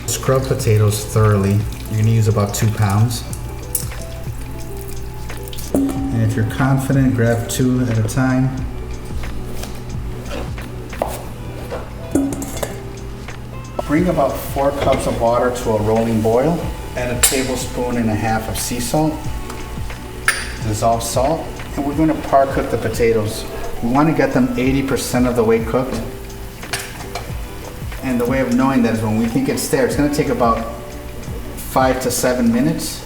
Scrub potatoes thoroughly. You're gonna use about 2 pounds. And if you're confident, grab 2 at a time. Bring about 4 cups of water to a rolling boil. Add a tablespoon and a half of sea salt. Dissolve salt. And we're going to par cook the potatoes. We want to get them 80% of the way cooked. And the way of knowing that is when we think it's there, it's going to take about 5 to 7 minutes.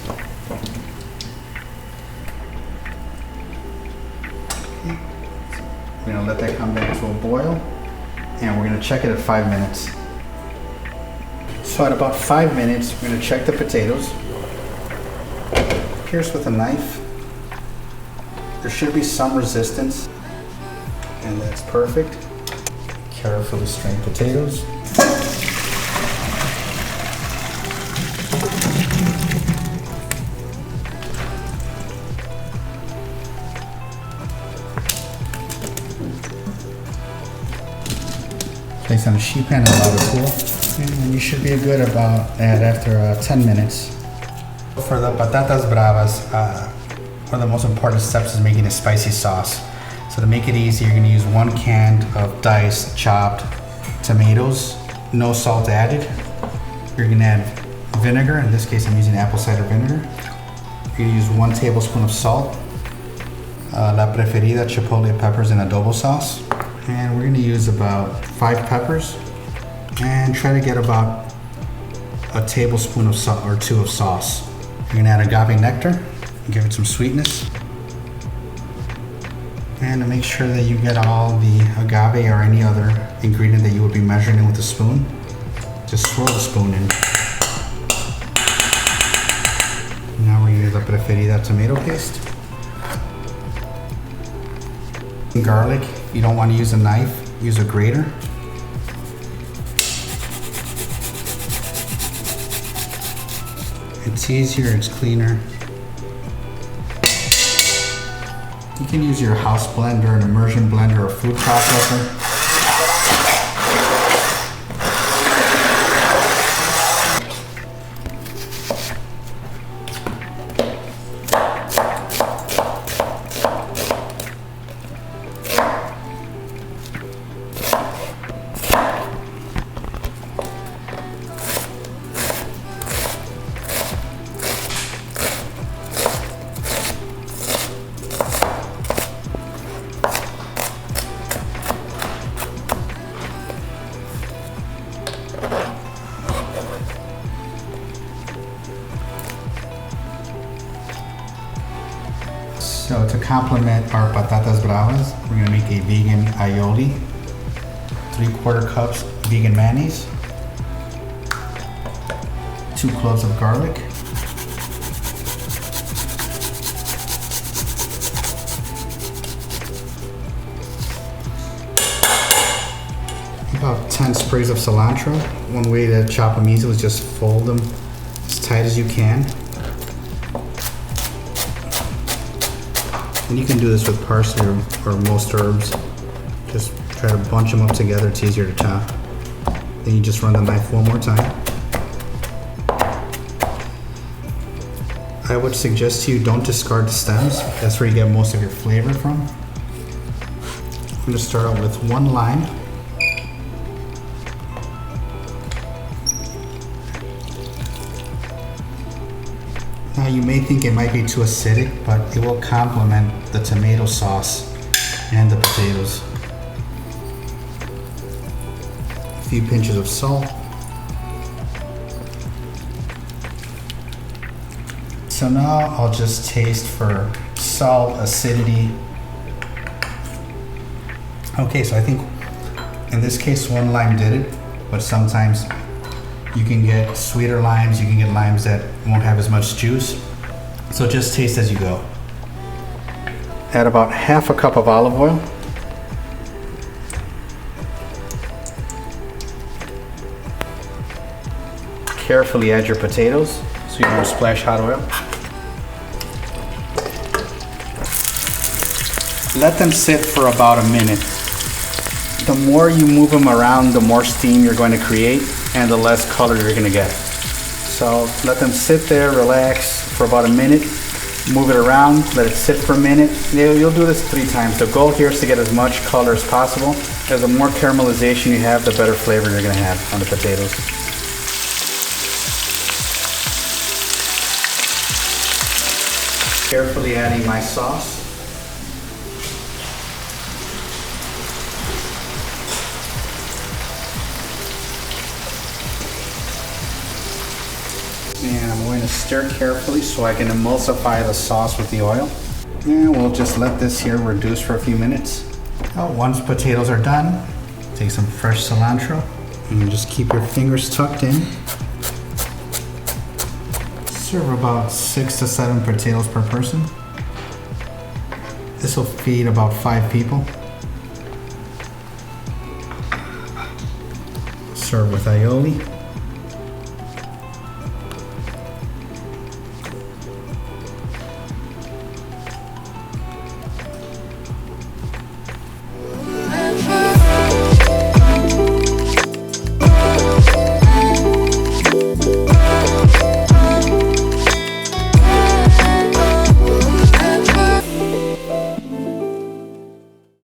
Okay. We're going to let that come back to a boil. And we're going to check it at 5 minutes. So at about 5 minutes, we're going to check the potatoes. Pierce with a knife. There should be some resistance, and that's perfect. Carefully strain potatoes. Place on a sheet pan and allow it to cool. And you should be good about that after 10 minutes. For the patatas bravas, one of the most important steps is making a spicy sauce. So to make it easy, you're going to use 1 can of diced, chopped tomatoes, no salt added. You're going to add vinegar. In this case, I'm using apple cider vinegar. You're going to use 1 tablespoon of salt, La Preferida Chipotle peppers and Adobo sauce. And we're going to use about 5 peppers. And try to get about a tablespoon of salt or 2 of sauce. You're gonna add agave nectar and give it some sweetness. And to make sure that you get all the agave or any other ingredient that you would be measuring in with a spoon, just swirl the spoon in. Now we're gonna use the Preferida tomato paste. Garlic, if you don't want to use a knife, use a grater. It's easier, it's cleaner. You can use your house blender, an immersion blender, or food processor. So to complement our patatas bravas, we're going to make a vegan aioli, 3/4 cups vegan mayonnaise, 2 cloves of garlic, about 10 sprays of cilantro. One way to chop them easily is just fold them as tight as you can. And you can do this with parsley or most herbs. Just try to bunch them up together, it's easier to chop. Then you just run the knife one more time. I would suggest to you don't discard the stems. That's where you get most of your flavor from. I'm going to start out with 1 lime. Now you may think it might be too acidic, but it will complement the tomato sauce and the potatoes. A few pinches of salt. So now I'll just taste for salt, acidity. Okay, so I think in this case 1 lime did it, but sometimes you can get sweeter limes, you can get limes that won't have as much juice. So just taste as you go. Add about 1/2 cup of olive oil. Carefully add your potatoes so you don't splash hot oil. Let them sit for about a minute. The more you move them around, the more steam you're going to create. and the less color you're gonna get. So let them sit there, relax for about a minute, move it around, let it sit for a minute. You'll do this 3 times. The goal here is to get as much color as possible, as the more caramelization you have, the better flavor you're gonna have on the potatoes. Carefully adding my sauce. And I'm going to stir carefully so I can emulsify the sauce with the oil. And we'll just let this here reduce for a few minutes. Once potatoes are done, take some fresh cilantro and just keep your fingers tucked in. Serve about 6 to 7 potatoes per person. This will feed about 5 people. Serve with aioli.